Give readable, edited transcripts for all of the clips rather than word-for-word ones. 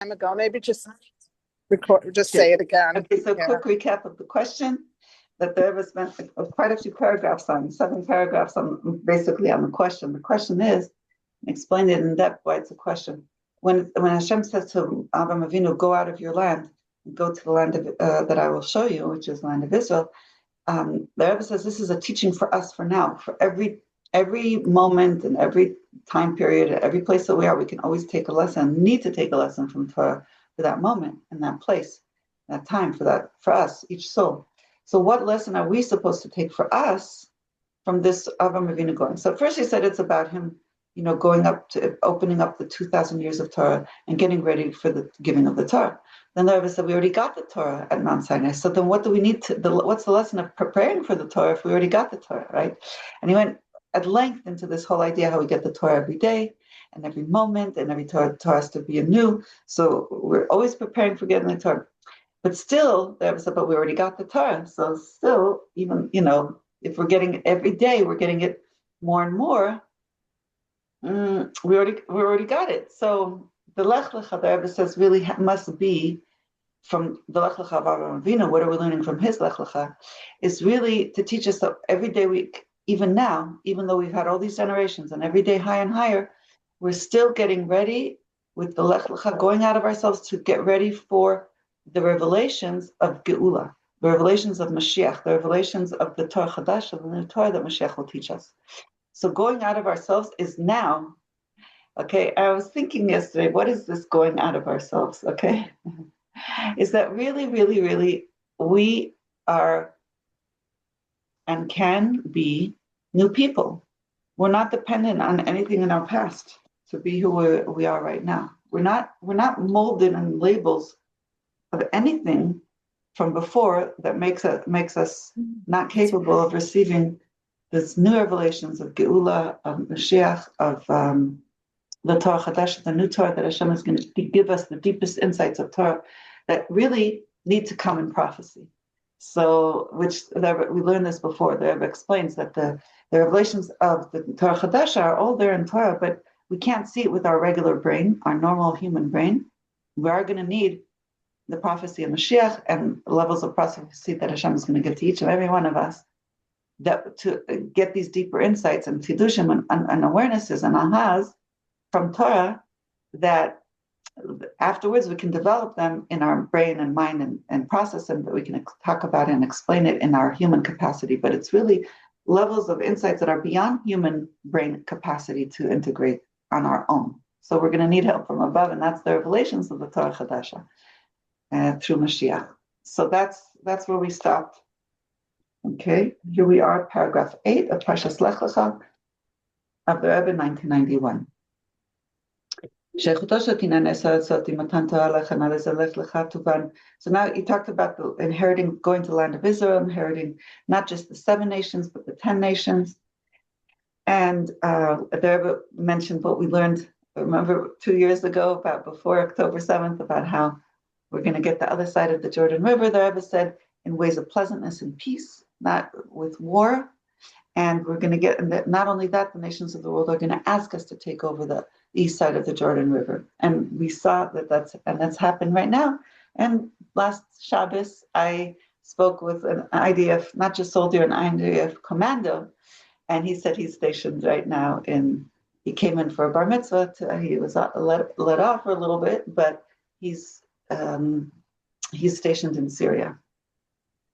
time ago. Maybe just say it again. Okay, so quick recap of the question that the Rebbe spent quite a few paragraphs on, 7 paragraphs on basically on the question. The question is, explain it in depth why it's a question. When Hashem says to Avraham Avinu, go out of your land, go to the land of, that I will show you, which is the land of Israel, the Rebbe says this is a teaching for us for now, for every moment and every time period, every place that we are, we can always take a lesson, need to take a lesson from Torah for that moment and that place, that time, for us, each soul. So what lesson are we supposed to take for us from this Avraham Avinu going? So first he said it's about him, going up to opening up the 2,000 years of Torah and getting ready for the giving of the Torah. Then the Rebbe said we already got the Torah at Mount Sinai. So then what do we need what's the lesson of preparing for the Torah if we already got the Torah, right? And he went at length into this whole idea how we get the Torah every day and every moment, and every Torah has to be anew. So we're always preparing for getting the Torah. But still, the Rebbe said, but we already got the Torah. So still, even, if we're getting it every day, we're getting it more and more, we already got it. So the Lech Lecha, the Rebbe says, really must be from the Lech Lecha of Avraham Avinu. What are we learning from his Lech Lecha? Is really to teach us that every day even now, even though we've had all these generations and every day higher and higher, we're still getting ready with the Lech Lecha, going out of ourselves to get ready for the revelations of Geula, the revelations of Mashiach, the revelations of the Torah Chadash, of the new Torah that Mashiach will teach us. So going out of ourselves is now. Okay, I was thinking yesterday, what is this going out of ourselves? Okay, is that really, really, really we are and can be new people. We're not dependent on anything in our past to be who we are right now. We're not molded in labels of anything from before that makes us not capable of receiving this new revelations of Geula, of Mashiach, of the Torah Chadash, the new Torah that Hashem is going to give us, the deepest insights of Torah that really need to come in prophecy. So, we learned this before. The Rebbe explains that the revelations of the Torah Chadash are all there in Torah, but we can't see it with our regular brain, our normal human brain. We are going to need the prophecy of Mashiach and levels of prophecy that Hashem is going to give to each and every one of us, that to get these deeper insights and chidushim and awarenesses and ahas from Torah, that afterwards we can develop them in our brain and mind and process them, that we can talk about it and explain it in our human capacity. But it's really levels of insights that are beyond human brain capacity to integrate on our own. So we're going to need help from above, and that's the revelations of the Torah Chadasha through Mashiach. So that's where we stopped. Okay, here we are, paragraph 8 of Parshas Lech Lecha of the Rebbe, 1991. So now he talked about the inheriting, going to the land of Israel, inheriting not just the 7 nations, but the 10 nations. And the Rebbe mentioned what we learned, remember 2 years ago, about before October 7th, about how we're going to get the other side of the Jordan River. The Rebbe said, in ways of pleasantness and peace, not with war. And we're going to get, and not only that, the nations of the world are going to ask us to take over the east side of the Jordan River. And we saw that's happened right now. And last Shabbos, I spoke with an IDF, not just soldier, an IDF commando. And he said he's stationed right now he came in for a bar mitzvah. He was let off for a little bit, but he's stationed in Syria.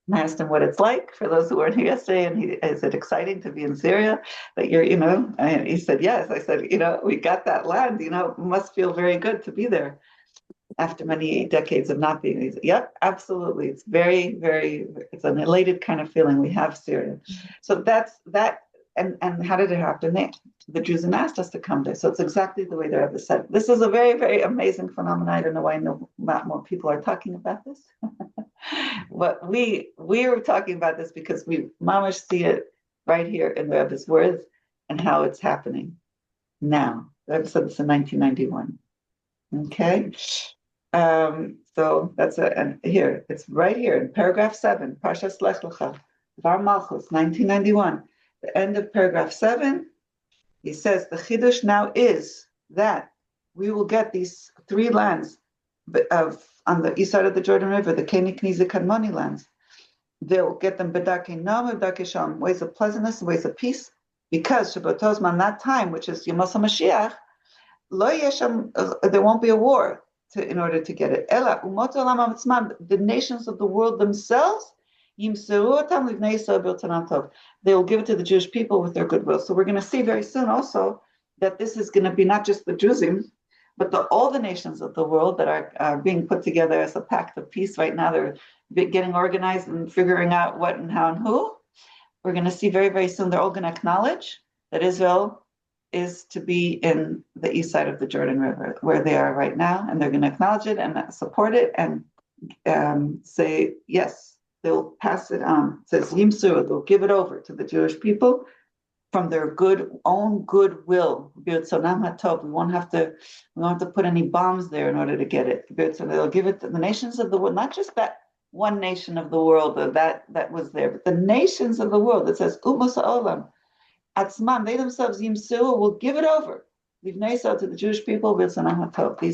And I asked him what it's like for those who weren't here yesterday, and is it exciting to be in Syria? That and he said, yes. I said, we got that land, it must feel very good to be there after many decades of not being. He said, yep, absolutely. It's very, very, it's an elated kind of feeling. We have Syria. So that's that. And how did it happen? The Jews asked us to come there. So it's exactly the way the Rebbe said. This is a very, very amazing phenomenon. I don't know why not more people are talking about this. But we were talking about this because we mamash see it right here in the Rebbe's words and how it's happening now. The Rebbe said this in 1991. Okay? So that's and here, it's right here in paragraph 7, Parshas Lech Lecha, Var Malchus, 1991. The end of paragraph 7, he says the chidush now is that we will get these 3 lands on the east side of the Jordan River, the Keni Kniza Kadmoni lands. They'll get them bedake nam, bedake sham, ways of pleasantness and ways of peace, because Shabbatozman, that time, which is Yom HaMashiach, lo yesham, there won't be a war in order to get it. Ela umot olam ha'atzman, the nations of the world themselves, yimseru otam livnei Yisrael b'rtzonam tov. They will give it to the Jewish people with their goodwill. So we're going to see very soon also that this is going to be not just the Druzim, but all the nations of the world that are being put together as a pact of peace right now. They're getting organized and figuring out what and how and who. We're going to see very, very soon they're all going to acknowledge that Israel is to be in the east side of the Jordan River, where they are right now, and they're going to acknowledge it and support it and say, yes, they'll pass it on. It says, Yimsu, they'll give it over to the Jewish people from their own goodwill. We won't have to put any bombs there in order to get it. So they'll give it to the nations of the world, not just that one nation of the world that was there, but the nations of the world. It says, Umos ha'olam, Atzman, they themselves, Yimsu, will give it over. Livnei Yisrael, to the Jewish people, B'Rtzonam HaTov, the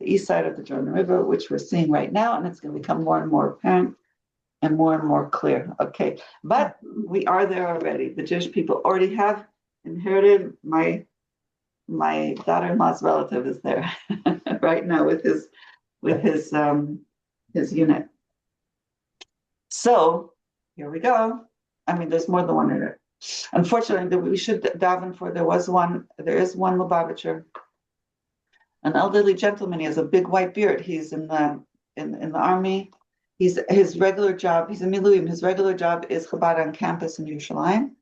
east side of the Jordan River, which we're seeing right now, and it's going to become more and more apparent and more clear. Okay, but we are there already. The Jewish people already have inherited. My daughter-in-law's relative is there right now with his unit. So here we go. I mean, there's more than one in it. Unfortunately, we should daven for. There is one Lubavitcher, an elderly gentleman. He has a big white beard. He's in the army. His regular job, he's a miluim. His regular job is Chabad on campus in Yerushalayim.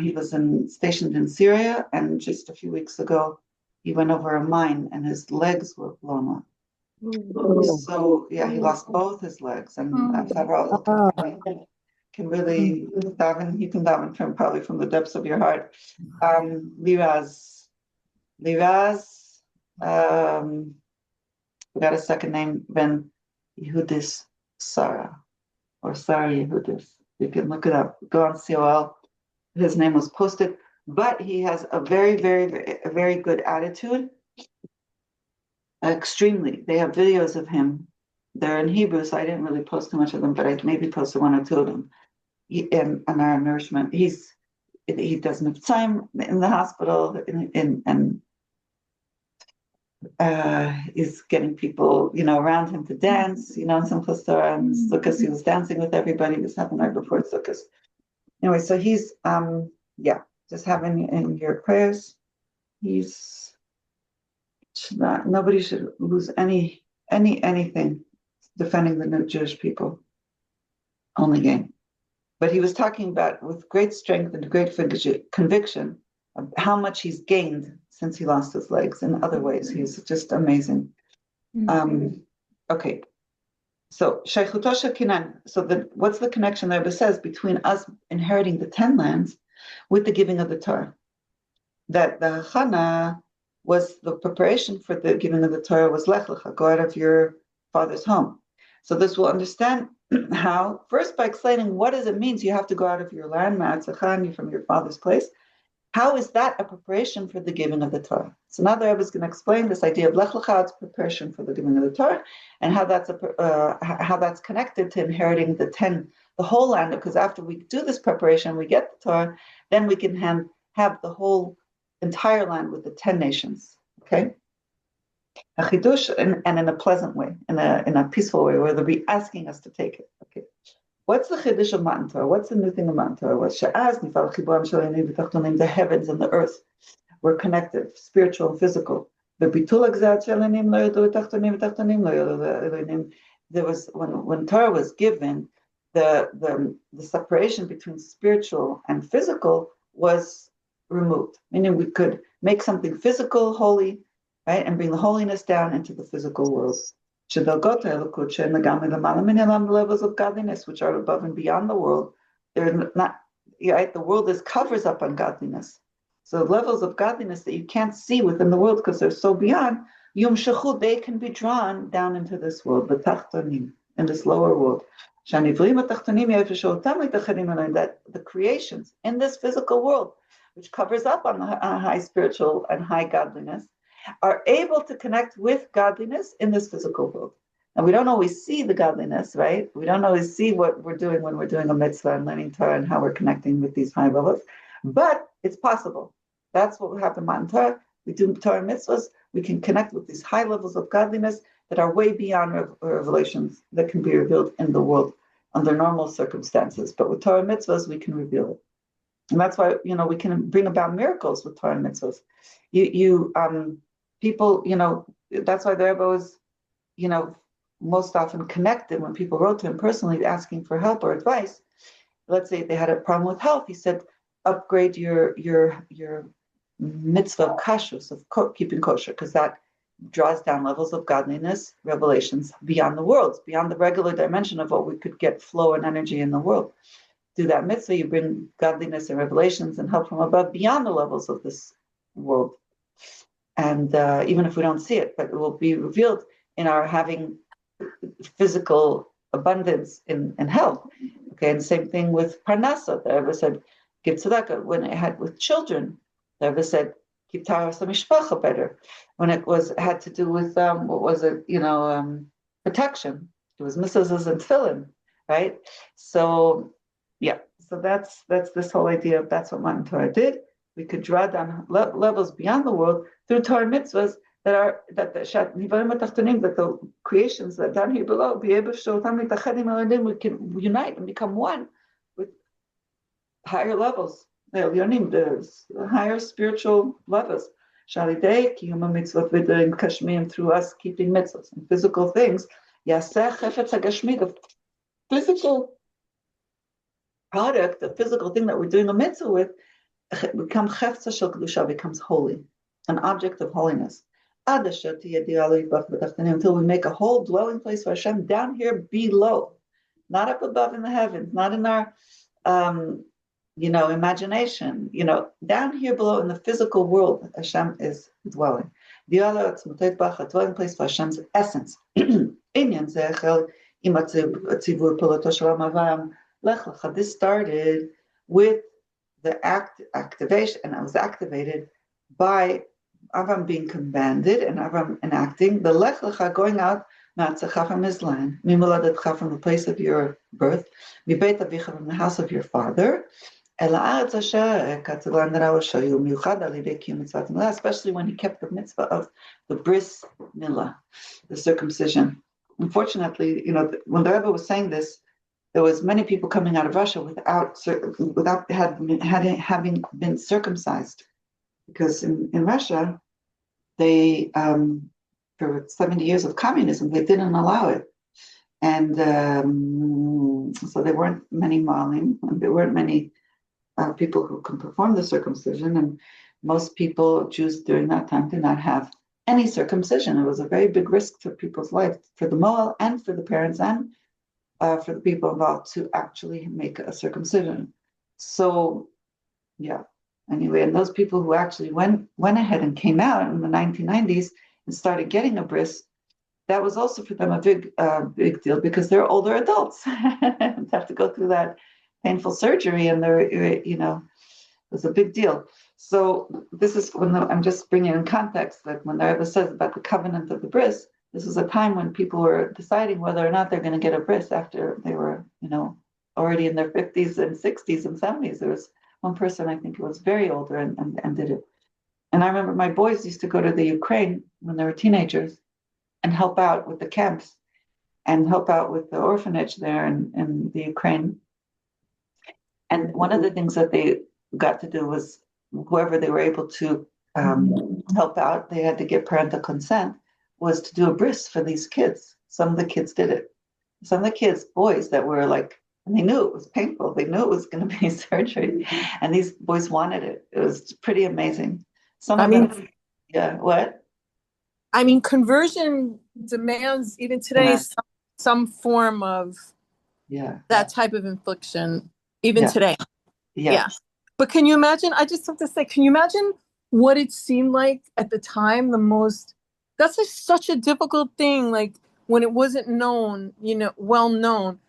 He was stationed in Syria, and just a few weeks ago, he went over a mine, and his legs were blown up. So yeah, he lost both his legs, and can really daven. You can daven from probably from the depths of your heart. Liraz, forgot his second name, Ben Yehudis Sarah, or Sarah Yehudis. You can look it up. Go on COL. His name was posted, but he has a very, very, very good attitude. Extremely. They have videos of him. They're in Hebrew, so I didn't really post too much of them, but I maybe posted one or two of them. In our nourishment, he does time in the hospital, and is getting people, around him to dance, in Simchas Torah and Sukkot. He was dancing with everybody. This happened right before Sukkot. Anyway, so he's, just having in your prayers. Nobody should lose anything defending the new Jewish people. Only gain. But he was talking about with great strength and great conviction of how much he's gained since he lost his legs in other ways. He's just amazing. Okay. So Sheikhutosha Kinan. So what's the connection there? It says between us inheriting the 10 lands with the giving of the Torah. That the Chana was the preparation for the giving of the Torah was Lech Lecha, go out of your father's home. So this will understand how, first by explaining what does it mean you have to go out of your land, Ma'atzachani, from your father's place. How is that a preparation for the giving of the Torah? So now the Rebbe is going to explain this idea of Lech Lecha, it's preparation for the giving of the Torah, and how that's connected to inheriting the whole land. Because after we do this preparation, we get the Torah, then we can have the whole entire land with the 10 nations. Okay. A chidush, and in a pleasant way, in a peaceful way, where they'll be asking us to take it. Okay. What's the chiddush of Matan Torah? What's the new thing of Matan Torah? The heavens and the earth were connected, spiritual and physical. There was when Torah was given, the separation between spiritual and physical was removed. Meaning we could make something physical holy, right, and bring the holiness down into the physical world. And the levels of godliness, which are above and beyond the world, they're not, right? The world covers up on godliness. So levels of godliness that you can't see within the world because they're so beyond, they can be drawn down into this world, the tachtonim, in this lower world. That the creations in this physical world, which covers up on the high spiritual and high godliness, are able to connect with godliness in this physical world. And we don't always see the godliness, right? We don't always see what we're doing when we're doing a mitzvah and learning Torah and how we're connecting with these high levels. But it's possible. That's what will happen in Matan Torah. We do Torah mitzvahs. We can connect with these high levels of godliness that are way beyond revelations that can be revealed in the world under normal circumstances. But with Torah mitzvahs, we can reveal it. And that's why, we can bring about miracles with Torah mitzvahs. People, that's why the Rebbe was, most often connected when people wrote to him personally asking for help or advice. Let's say they had a problem with health. He said, upgrade your mitzvah of kashrus, of keeping kosher, because that draws down levels of godliness, revelations beyond the world, beyond the regular dimension of what we could get flow and energy in the world. Do that mitzvah, you bring godliness and revelations and help from above beyond the levels of this world. And even if we don't see it, but it will be revealed in our having physical abundance in health. Okay, and same thing with parnasa. The Rebbe said, give tzedakah. When it had with children, the Rebbe said, keep taras mishpacha better. When it had to do with protection, it was mitzvahs and tefillin, right? So so that's this whole idea of that's what Matan Torah did. We could draw down levels beyond the world through Torah mitzvahs that the creations that down here below be able to show we can unite and become one with higher levels, the higher spiritual levels. Through us keeping mitzvahs and physical things, the physical product, the physical thing that we're doing a mitzvah with, becomes holy, an object of holiness. Until we make a whole dwelling place for Hashem down here below, not up above in the heavens, not in our imagination, down here below in the physical world, Hashem is dwelling. A dwelling place for Hashem's essence. This started with the activation, and it was activated by Avram being commanded and Avram enacting the Lech Lecha, going out, Ma'atzecha, from his land, Mimoladatcha, from the place of your birth, Mibeit Avicha, from the house of your father, El Ha'aretz Asher Eka, to the land that I will show you, Miuchad Alidei Kiyum Mitzvat Milah, especially when he kept the mitzvah of the bris milah, the circumcision. Unfortunately, when the Rebbe was saying this, there was many people coming out of Russia without having been circumcised, because in Russia, they for 70 years of communism, they didn't allow it, and so there weren't many malim, and there weren't many people who can perform the circumcision, and most people, Jews during that time, did not have any circumcision. It was a very big risk to people's life, for the moel and for the parents and for the people involved to actually make a circumcision. So, anyway, and those people who actually went ahead and came out in the 1990s and started getting a bris, that was also for them a big deal, because they're older adults and have to go through that painful surgery, and it was a big deal. So this is when I'm just bringing in context that when the Rebbe says about the covenant of the bris, this was a time when people were deciding whether or not they're going to get a bris after they were, already in their 50s and 60s and 70s. There was one person, I think, who was very older and did it. And I remember my boys used to go to the Ukraine when they were teenagers and help out with the camps and help out with the orphanage there in the Ukraine. And one of the things that they got to do was, whoever they were able to help out, they had to get parental consent, was to do a bris for these kids. Some of the kids did it. Some of the kids, boys that were like, and they knew it was painful. They knew it was going to be surgery. And these boys wanted it. It was pretty amazing. What? I mean, conversion demands, even today, some form of that type of infliction, even today. Yeah. But can you imagine, I just have to say, can you imagine what it seemed like at the time? That's such a difficult thing, like when it wasn't known, well known.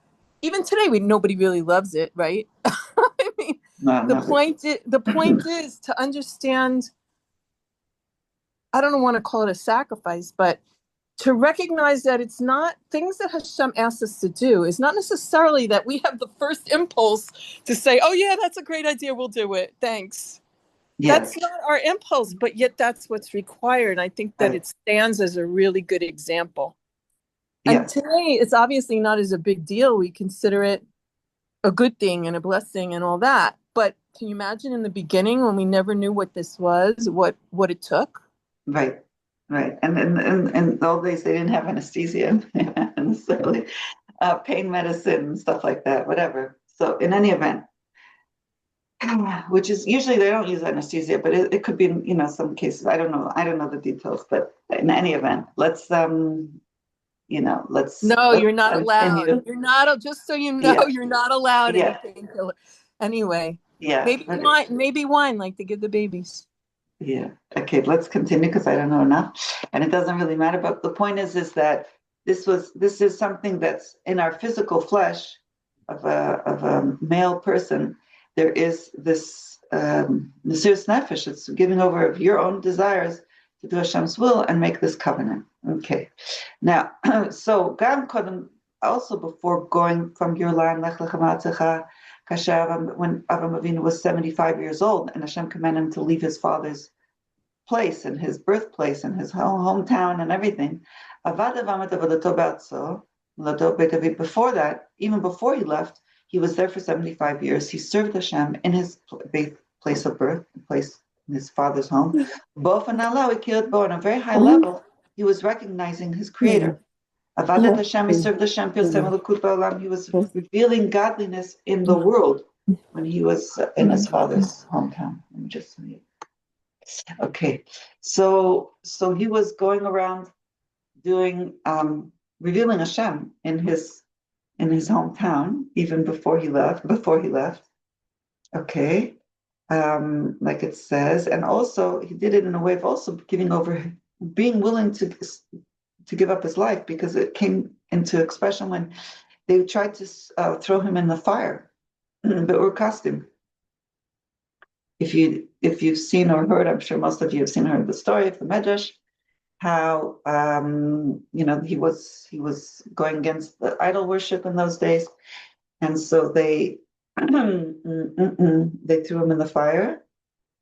Even today, nobody really loves it, right? I mean, the point is to understand I don't want to call it a sacrifice, but to recognize that it's not things that Hashem asks us to do. It's not necessarily that we have the first impulse to say, oh yeah, that's a great idea, we'll do it, thanks. That's not our impulse, but yet that's what's required. I think that it stands as a really good example. And today, it's obviously not as a big deal. We consider it a good thing and a blessing and all that. But can you imagine in the beginning when we never knew what this was, what it took? Right. And in the old days, they didn't have anesthesia necessarily, pain medicine and stuff like that, whatever. So in any event, which is usually they don't use anesthesia, but it could be in, some cases. I don't know the details, but in any event, let's No, you're not allowed. You're not, just so you know, you're not allowed any painkiller. Anyway, maybe wine, like to give the babies. Yeah. Okay, let's continue because I don't know enough, and it doesn't really matter. But the point is that this is something that's in our physical flesh of a male person. There is this Mesiras Nefesh. It's giving over of your own desires to do Hashem's will and make this covenant. Okay. Now, so Gam Kodem, also before going from your land, Lech Lecha Ma'atzecha, when Avram Avinu was 75 years old, and Hashem commanded him to leave his father's place and his birthplace and his hometown and everything. Before that, even before he left, he was there for 75 years. He served Hashem in his place of birth, in his father's home. Both on a very high level, he was recognizing his creator. Avodat Hashem, he served Hashem. He was revealing godliness in the world when he was in his father's hometown. Let me just see. Okay, so he was going around doing revealing Hashem in his hometown even before he left. Okay, like it says, and also he did it in a way of also giving over, being willing to give up his life, because it came into expression when they tried to throw him in the fire, but were costume. If you've seen or heard, I'm sure most of you have seen or heard the story of the Medrash, how he was going against the idol worship in those days, and so they threw him in the fire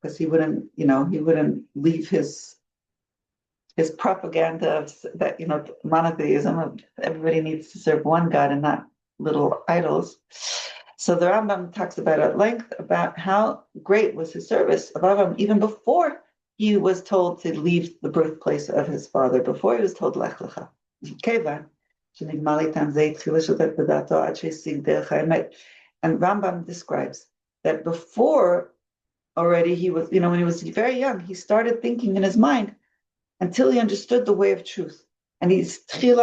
because he wouldn't leave his propaganda of that, monotheism of everybody needs to serve one God and not little idols. So the Rambam talks about at length about how great was his service of Avram even before he was told to leave the birthplace of his father, before he was told Lech Lecha. And Rambam describes that before already he was, when he was very young, he started thinking in his mind until he understood the way of truth. And he started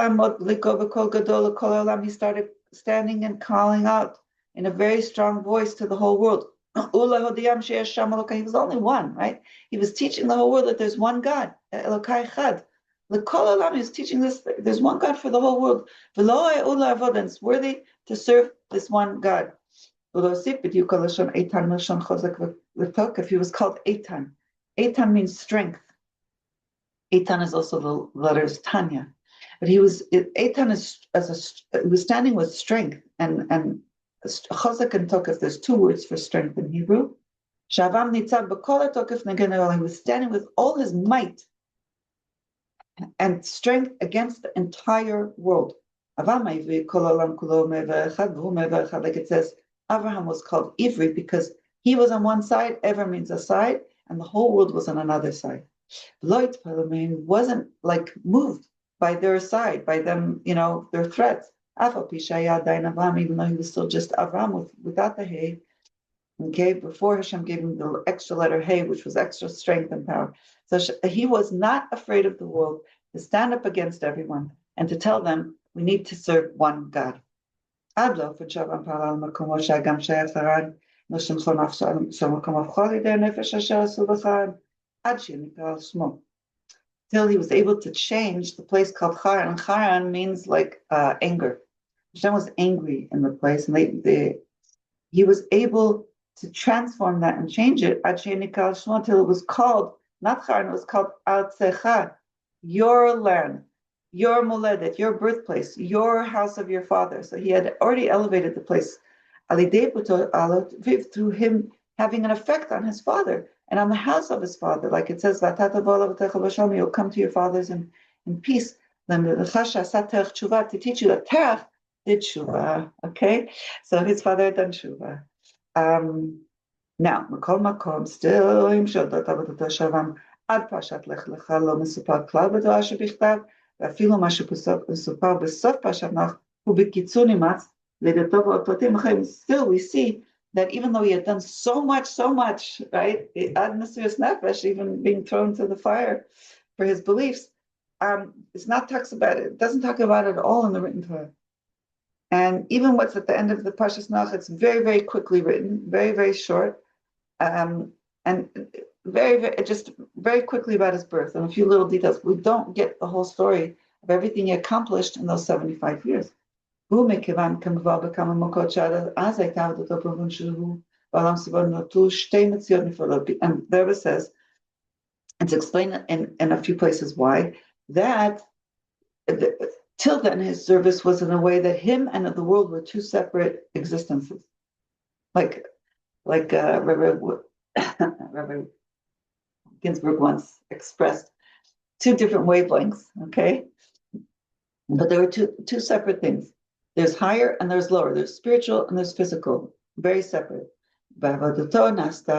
standing and calling out in a very strong voice to the whole world. He was the only one, right? He was teaching the whole world that there's one God, Elokai Chad. He was teaching this, there's one God for the whole world. And it's worthy to serve this one God. He was called Eitan. Eitan means strength. Eitan is also the letters Tanya. But Eitan he was standing with strength, and Chazak and Tokef, there's two words for strength in Hebrew. Shavam Nitzav B'kol HaTokef Negen Olam. He was standing with all his might and strength against the entire world. Like it says, Abraham was called Ivri because he was on one side, Ever means a side, and the whole world was on another side. Lloyd wasn't like moved by their side, by them, their threats. Even though he was still just Avram without the Hey, okay, before Hashem gave him the extra letter Hey, which was extra strength and power. So he was not afraid of the world to stand up against everyone and to tell them we need to serve one God. Till he was able to change the place called Haran. And Haran means like anger. Hashem was angry in the place, and he was able to transform that and change it until it was called not Charna, it was called Artzecha, your land, your moledet, your birthplace, your house of your father. So he had already elevated the place through him having an effect on his father and on the house of his father. Like it says, you'll come to your fathers in peace. To teach you that Terach did tshuva. Okay? So his father had done tshuva. Now, Makol Makom, still im Shodot Avodat Shavam, Ad Pashat Lech Lecha lo mesupar klal b'Torah shebichtav, ואפילו מה שמסופר בסוף פרשת נח הוא בקיצור נמרץ לידתו והפרטים החיים. Still we see that even though he had done so much, right, Ad Mesiras Nefesh, even being thrown to the fire for his beliefs, it's not talks about it. It doesn't talk about it at all in the written Torah. And even what's at the end of the Parshas Nach, it's very, very quickly written, very, very short, and just very quickly about his birth and a few little details. We don't get the whole story of everything he accomplished in those 75 years. And there it says, it's explained in a few places why, that till then his service was in a way that him and the world were two separate existences. Like Rabbi Ginsburg once expressed, two different wavelengths, okay? But there were two separate things. There's higher and there's lower. There's spiritual and there's physical, very separate.